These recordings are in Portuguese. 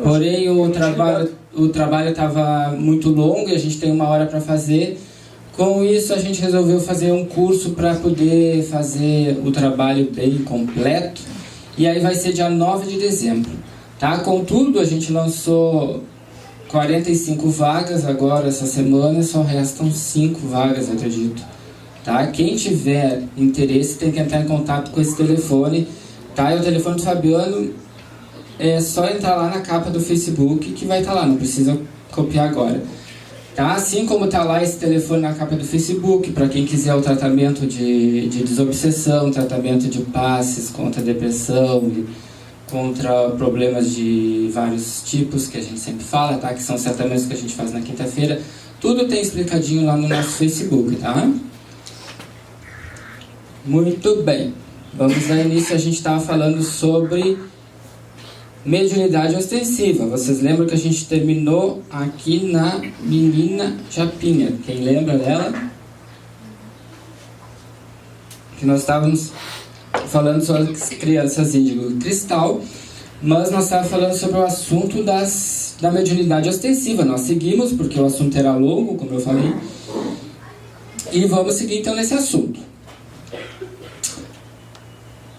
Porém, o trabalho estava muito longo e a gente tem 1 hora para fazer. Com isso, a gente resolveu fazer um curso para poder fazer o trabalho bem completo. E aí vai ser dia 9 de dezembro. Tá? Contudo, a gente lançou 45 vagas agora, essa semana, só restam 5 vagas, acredito. Tá? Quem tiver interesse tem que entrar em contato com esse telefone. Tá? É o telefone do Fabiano, é só entrar lá na capa do Facebook que vai estar lá, não precisa copiar agora. Tá? Assim como está lá esse telefone na capa do Facebook, para quem quiser o tratamento de desobsessão, tratamento de passes contra a depressão, contra problemas de vários tipos que a gente sempre fala, tá? Que são os tratamentos que a gente faz na quinta-feira. Tudo tem explicadinho lá no nosso Facebook, tá? Muito bem. Vamos dar início, a gente estava falando sobre mediunidade ostensiva. Vocês lembram que a gente terminou aqui na menina Japinha? Quem lembra dela? Que nós estávamos falando sobre as crianças índigo cristal, mas nós estávamos falando sobre o assunto da mediunidade ostensiva. Nós seguimos, porque o assunto era longo, como eu falei, e vamos seguir então nesse assunto.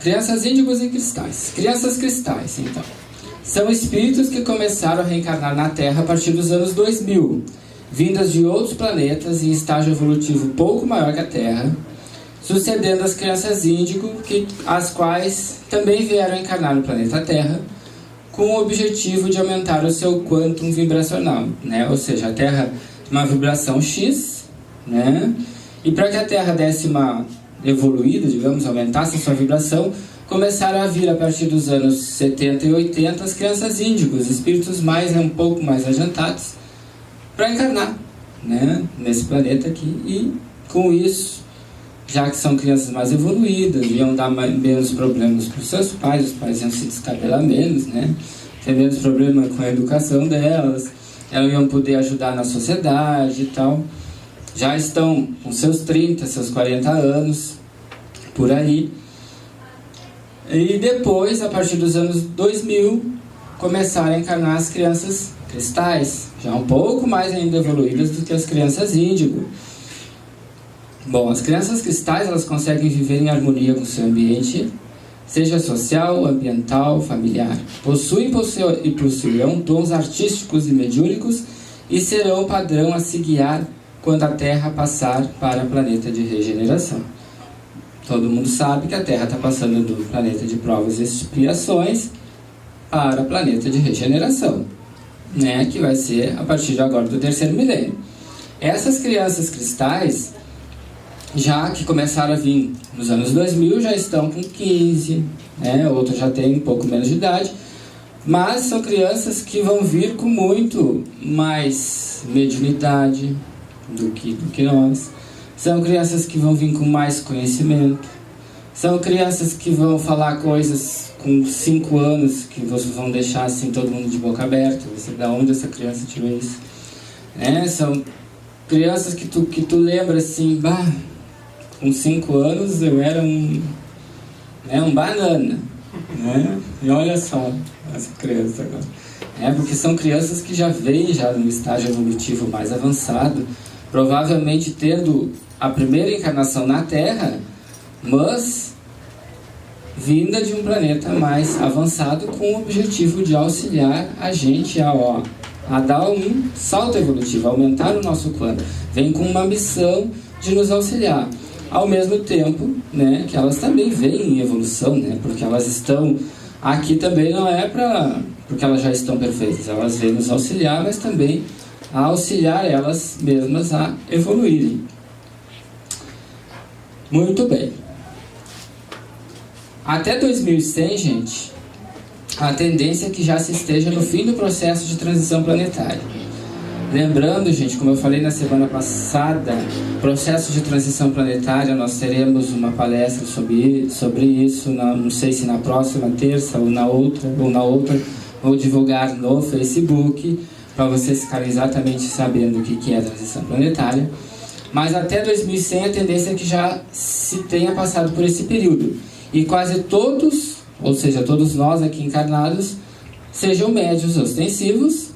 Crianças índigos e cristais. Crianças cristais, então, são espíritos que começaram a reencarnar na Terra a partir dos anos 2000, vindas de outros planetas em estágio evolutivo pouco maior que a Terra, sucedendo as crianças índigo, as quais também vieram encarnar no planeta Terra, com o objetivo de aumentar o seu quantum vibracional, né? Ou seja, a Terra tem uma vibração X, né? E para que a Terra desse uma evoluída, digamos, aumentasse a sua vibração, começaram a vir a partir dos anos 70 e 80 as crianças índigos, espíritos um pouco mais adiantados, para encarnar, né, nesse planeta aqui. E com isso, já que são crianças mais evoluídas, iam dar menos problemas para os seus pais, os pais iam se descabelar menos, né, ter menos problema com a educação delas, elas iam poder ajudar na sociedade e tal. Já estão com seus 30, seus 40 anos, por aí. E depois, a partir dos anos 2000, começaram a encarnar as crianças cristais, já um pouco mais ainda evoluídas do que as crianças índigo. Bom, as crianças cristais, elas conseguem viver em harmonia com o seu ambiente, seja social, ambiental, familiar. Possuem e possuirão dons artísticos e mediúnicos e serão o padrão a se guiar quando a Terra passar para o planeta de regeneração. Todo mundo sabe que a Terra está passando do planeta de provas e expiações para o planeta de regeneração, né? Que vai ser a partir de agora do 3º milênio. Essas crianças cristais, já que começaram a vir nos anos 2000, já estão com 15, né? Outros já têm um pouco menos de idade, mas são crianças que vão vir com muito mais mediunidade do que nós. São crianças que vão vir com mais conhecimento. São crianças que vão falar coisas com 5 anos que vocês vão deixar assim todo mundo de boca aberta. Você, da onde essa criança tirou isso? São crianças que tu lembra assim, bah, com 5 anos eu era um banana, né? E olha só essa criança agora. Porque são crianças que já vêm já num estágio evolutivo mais avançado, provavelmente tendo a primeira encarnação na Terra, mas vinda de um planeta mais avançado com o objetivo de auxiliar a gente a dar um salto evolutivo, aumentar o nosso quantum. Vem com uma missão de nos auxiliar. Ao mesmo tempo, né, que elas também vêm em evolução, né, porque elas estão aqui também não é porque elas já estão perfeitas, elas vêm nos auxiliar, mas também a auxiliar elas mesmas a evoluírem. Muito bem. Até 2100, gente, a tendência é que já se esteja no fim do processo de transição planetária. Lembrando, gente, como eu falei na semana passada, processo de transição planetária, nós teremos uma palestra sobre isso, não sei se na próxima terça ou na outra, vou divulgar no Facebook, para vocês ficarem exatamente sabendo o que é a transição planetária. Mas até 2100 a tendência é que já se tenha passado por esse período. E quase todos, ou seja, todos nós aqui encarnados, sejam médios ostensivos.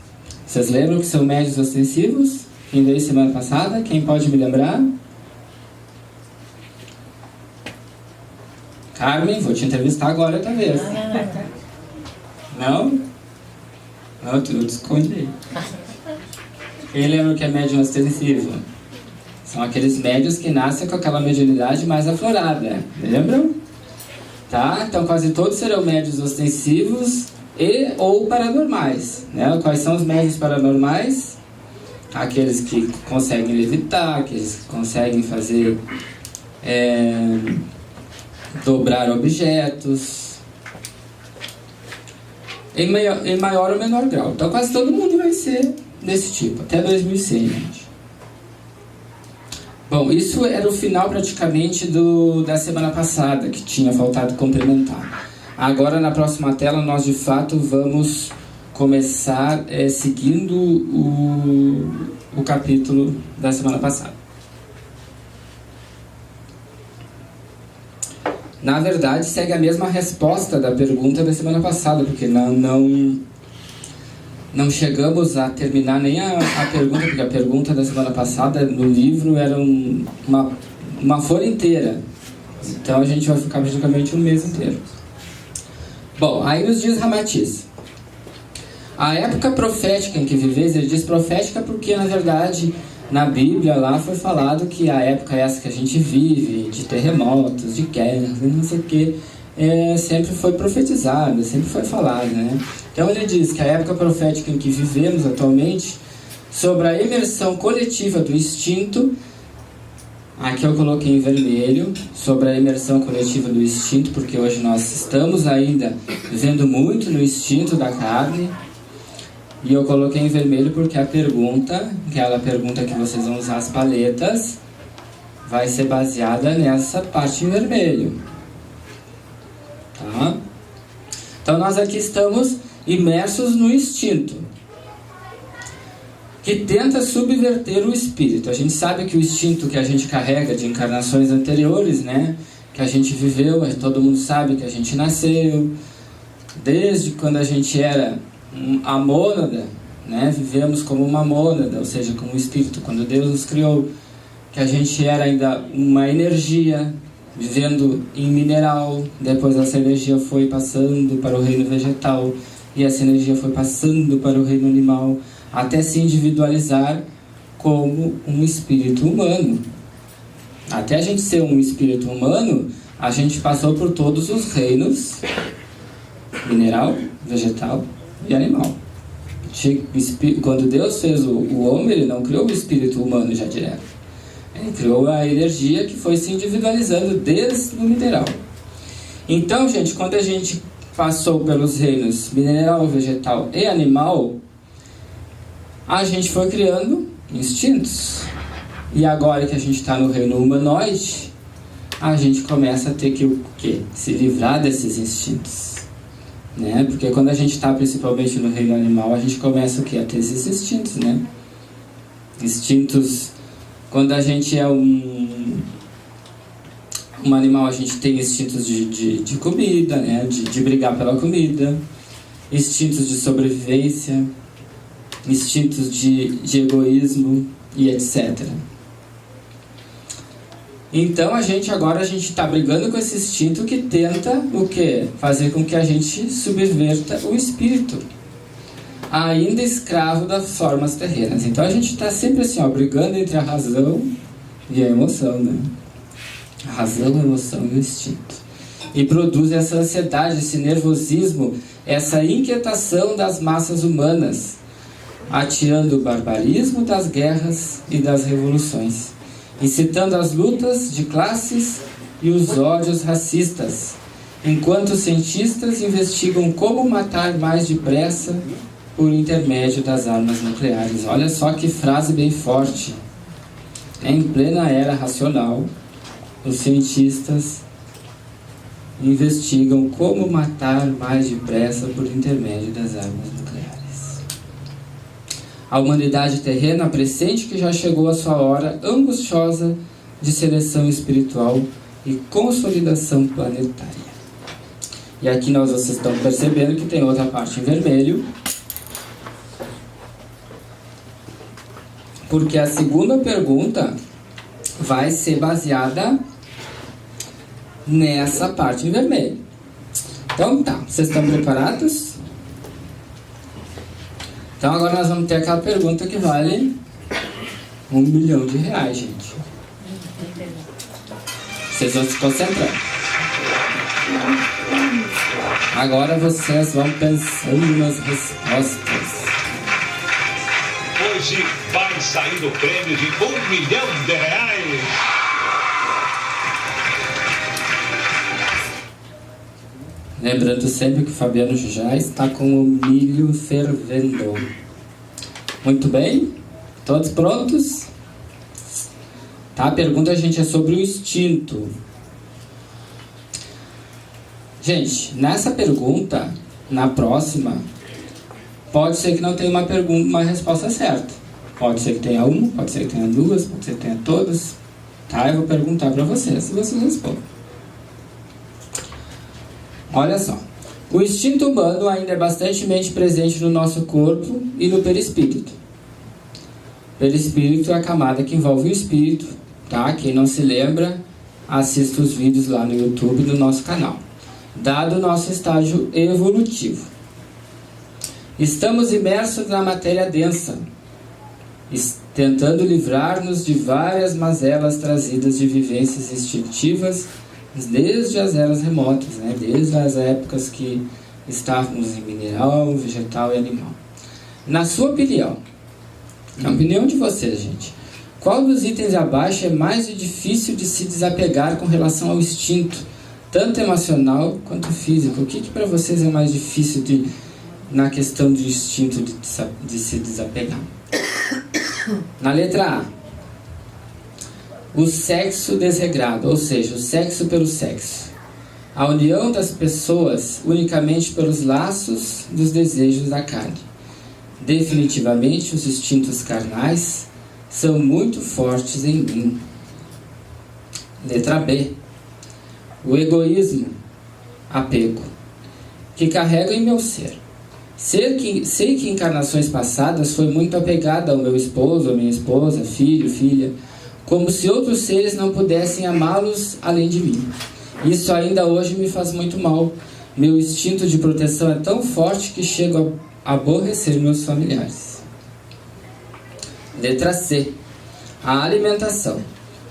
Vocês lembram que são médios ostensivos? Quem veio semana passada? Quem pode me lembrar? Carmen, vou te entrevistar agora outra vez. Não? Não, tu esconde aí. Quem lembra o que é médium ostensivo? São aqueles médios que nascem com aquela mediunidade mais aflorada. Lembram? Tá? Então quase todos serão médios ostensivos e ou paranormais. Né? Quais são os médios paranormais? Aqueles que conseguem levitar, aqueles que conseguem fazer... dobrar objetos em maior ou menor grau. Então quase todo mundo vai ser desse tipo, até 2100, gente. Bom, isso era o final praticamente da semana passada, que tinha faltado complementar. Agora na próxima tela nós de fato vamos começar seguindo o capítulo da semana passada. Na verdade, segue a mesma resposta da pergunta da semana passada, porque não chegamos a terminar nem a pergunta, porque a pergunta da semana passada no livro era uma folha inteira. Então a gente vai ficar praticamente um mês inteiro. Bom, aí nos diz Ramatiz. A época profética em que viveis, ele diz profética porque, na verdade, na Bíblia lá foi falado que a época essa que a gente vive, de terremotos, de guerras, não sei o que, sempre foi profetizada, sempre foi falada, né? Então ele diz que a época profética em que vivemos atualmente, sobre a imersão coletiva do instinto, aqui eu coloquei em vermelho, sobre a imersão coletiva do instinto, porque hoje nós estamos ainda vivendo muito no instinto da carne. E eu coloquei em vermelho porque a pergunta, aquela pergunta que vocês vão usar as paletas, vai ser baseada nessa parte em vermelho. Tá? Então nós aqui estamos imersos no instinto, que tenta subverter o espírito. A gente sabe que o instinto que a gente carrega de encarnações anteriores, né, que a gente viveu, todo mundo sabe que a gente nasceu, desde quando a gente era a mônada, né? Vivemos como uma mônada, ou seja, como um espírito, quando Deus nos criou, que a gente era ainda uma energia, vivendo em mineral, depois essa energia foi passando para o reino vegetal, e essa energia foi passando para o reino animal, até se individualizar como um espírito humano. Até a gente ser um espírito humano, a gente passou por todos os reinos, mineral, vegetal e animal. Quando Deus fez o homem, ele não criou o espírito humano já direto. Ele criou a energia que foi se individualizando desde o mineral. Então, gente, quando a gente passou pelos reinos mineral, vegetal e animal, a gente foi criando instintos. E agora que a gente está no reino humanoide, a gente começa a ter que o quê? Se livrar desses instintos. Né? Porque quando a gente está principalmente no reino animal, a gente começa o quê? A ter esses instintos, né? Instintos, quando a gente é um animal, a gente tem instintos de comida, né? De brigar pela comida, instintos de sobrevivência, instintos de egoísmo e etc. Então agora a gente está brigando com esse instinto que tenta o quê? Fazer com que a gente subverta o espírito, ainda escravo das formas terrenas. Então a gente está sempre assim, brigando entre a razão e a emoção, né? A razão, a emoção e o instinto. E produz essa ansiedade, esse nervosismo, essa inquietação das massas humanas, ateando o barbarismo das guerras e das revoluções, incitando as lutas de classes e os ódios racistas, enquanto os cientistas investigam como matar mais depressa por intermédio das armas nucleares. Olha só que frase bem forte. Em plena era racional, os cientistas investigam como matar mais depressa por intermédio das armas nucleares. A humanidade terrena pressente que já chegou a sua hora angustiosa de seleção espiritual e consolidação planetária. E aqui vocês estão percebendo que tem outra parte em vermelho, porque a segunda pergunta vai ser baseada nessa parte em vermelho. Então tá, vocês estão preparados? Então agora nós vamos ter aquela pergunta que vale R$1 milhão, gente. Vocês vão se concentrar. Agora vocês vão pensando nas respostas. Hoje vai sair o prêmio de R$1 milhão. Lembrando sempre que o Fabiano já está com o milho fervendo. Muito bem? Todos prontos? Tá, a pergunta, gente, é sobre o instinto. Gente, nessa pergunta, na próxima, pode ser que não tenha uma resposta certa. Pode ser que tenha uma, pode ser que tenha duas, pode ser que tenha todas. Tá, eu vou perguntar para vocês, se vocês respondem. Olha só, o instinto humano ainda é bastante presente no nosso corpo e no perispírito. Perispírito é a camada que envolve o espírito, tá? Quem não se lembra, assista os vídeos lá no YouTube do nosso canal. Dado o nosso estágio evolutivo, estamos imersos na matéria densa, tentando livrar-nos de várias mazelas trazidas de vivências instintivas desde as eras remotas, né? Desde as épocas que estávamos em mineral, vegetal e animal. Na sua opinião, na opinião de vocês, gente, qual dos itens abaixo é mais difícil de se desapegar com relação ao instinto, tanto emocional quanto físico? O que para vocês é mais difícil na questão do instinto de se desapegar? Na letra A, o sexo desregrado, ou seja, o sexo pelo sexo. A união das pessoas unicamente pelos laços dos desejos da carne. Definitivamente, os instintos carnais são muito fortes em mim. Letra B. O egoísmo, apego, que carrego em meu ser. Sei que em encarnações passadas foi muito apegada ao meu esposo, à minha esposa, filho, filha, como se outros seres não pudessem amá-los além de mim. Isso ainda hoje me faz muito mal. Meu instinto de proteção é tão forte que chego a aborrecer meus familiares. Letra C. A alimentação.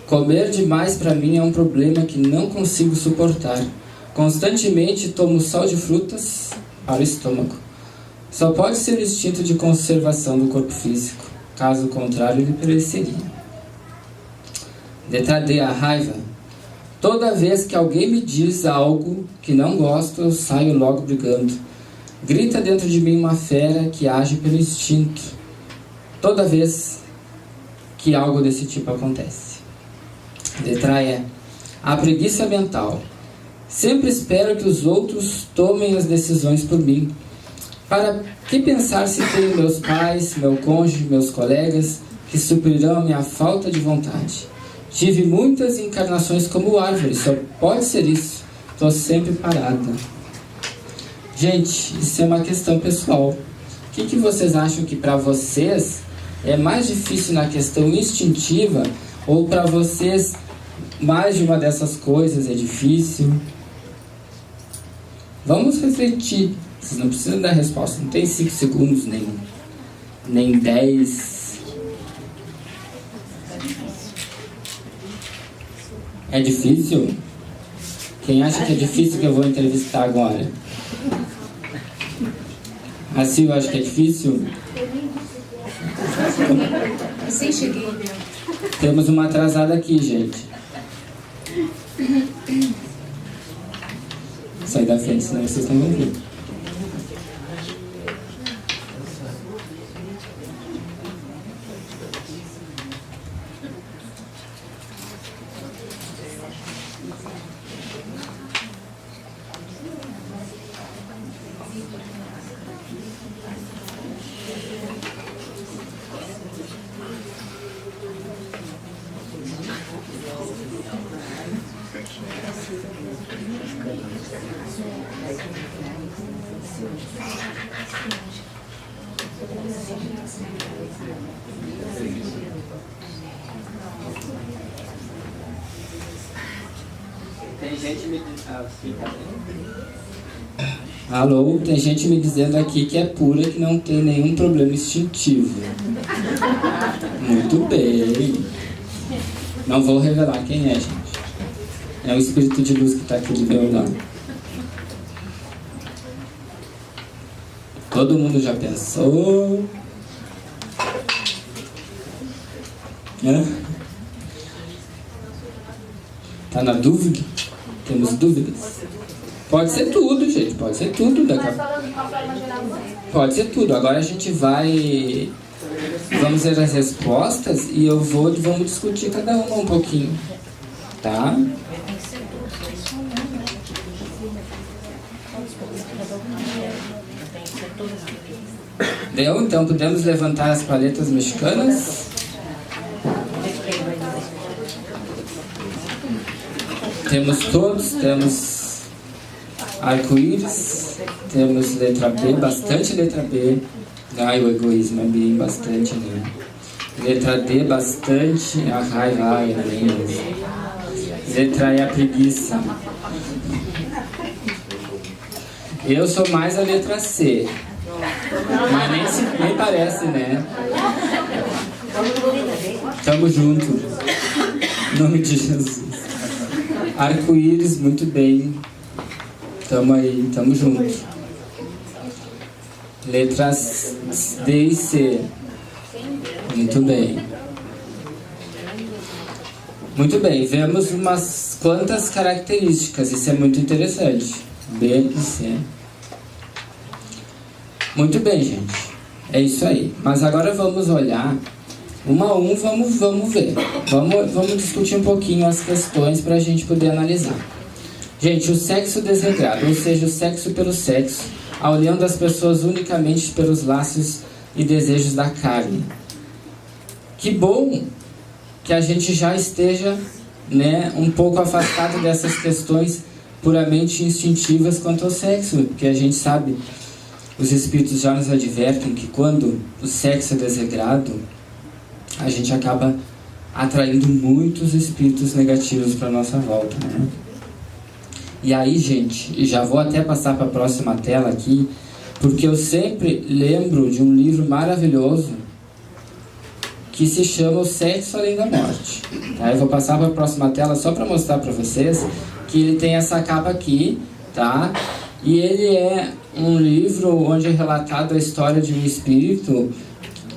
Comer demais para mim é um problema que não consigo suportar. Constantemente tomo sal de frutas para o estômago. Só pode ser o instinto de conservação do corpo físico. Caso contrário, ele pereceria. Letra D, a raiva. Toda vez que alguém me diz algo que não gosto, eu saio logo brigando. Grita dentro de mim uma fera que age pelo instinto. Toda vez que algo desse tipo acontece. Letra E, a preguiça mental. Sempre espero que os outros tomem as decisões por mim. Para que pensar se tenho meus pais, meu cônjuge, meus colegas, que suprirão a minha falta de vontade? Tive muitas encarnações como árvore, só pode ser isso. Estou sempre parada. Gente, isso é uma questão pessoal. O que vocês acham que para vocês é mais difícil na questão instintiva, ou para vocês mais de uma dessas coisas é difícil? Vamos refletir. Vocês não precisam dar resposta. Não tem 5 segundos, nem 10. É difícil? Quem acha que é difícil que eu vou entrevistar agora? A Silvia acha que é difícil? Sim, cheguei. Temos uma atrasada aqui, gente. Sai da frente, senão vocês não vão ver. Tem gente me Alô, tem gente me dizendo aqui que é pura, que não tem nenhum problema instintivo. Muito bem. Não vou revelar quem é, gente. É o espírito de luz que está aqui do meu lado. Todo mundo já pensou? Tá na dúvida? Temos dúvidas? Pode ser tudo, gente. Pode ser tudo. Pode ser tudo. Agora a gente vai... Vamos ver as respostas e vamos discutir cada uma um pouquinho. Tá? Deu? Então podemos levantar as paletas mexicanas? Temos todos, temos arco-íris, temos letra B, bastante letra B. Ai, o egoísmo é bem bastante, né? Letra D, bastante. A raiva, é mesmo. Letra E, a preguiça. Eu sou mais a letra C. Mas nem parece, né? Tamo junto. Em nome de Jesus. Arco-íris, muito bem. Tamo aí, tamo junto. Letras D e C. Muito bem. Muito bem, vemos umas quantas características. Isso é muito interessante. B e C. Muito bem, gente. É isso aí. Mas agora vamos olhar uma a um, vamos ver. Vamos discutir um pouquinho as questões para a gente poder analisar. Gente, o sexo desregrado, ou seja, o sexo pelo sexo, a união das pessoas unicamente pelos laços e desejos da carne. Que bom que a gente já esteja, né, um pouco afastado dessas questões puramente instintivas quanto ao sexo, porque a gente sabe, os espíritos já nos advertem que quando o sexo é desregrado, a gente acaba atraindo muitos espíritos negativos para a nossa volta, né? E aí, gente, já vou até passar para a próxima tela aqui, porque eu sempre lembro de um livro maravilhoso que se chama O Sexo Além da Morte. Tá? Eu vou passar para a próxima tela só para mostrar para vocês que ele tem essa capa aqui, tá? E ele é um livro onde é relatado a história de um espírito,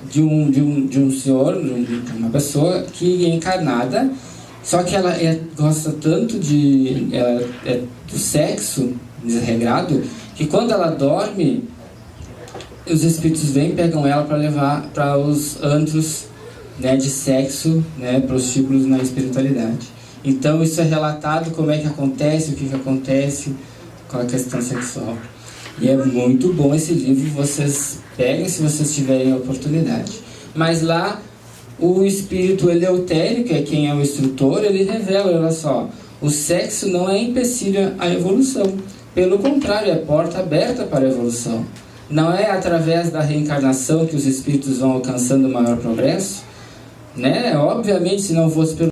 de um senhor, de uma pessoa que é encarnada, só que ela gosta tanto do sexo desregrado, que quando ela dorme, os espíritos vêm e pegam ela para levar para os antros, né, de sexo, né, prostíbulos na espiritualidade. Então isso é relatado, como é que acontece, o que acontece com a questão sexual. E é muito bom esse livro, vocês peguem se vocês tiverem a oportunidade. Mas lá, o espírito Eleutério, que é quem é o instrutor, ele revela, olha só, o sexo não é empecilho à evolução. Pelo contrário, é porta aberta para a evolução. Não é através da reencarnação que os espíritos vão alcançando maior progresso, né? Obviamente, se não fosse pelo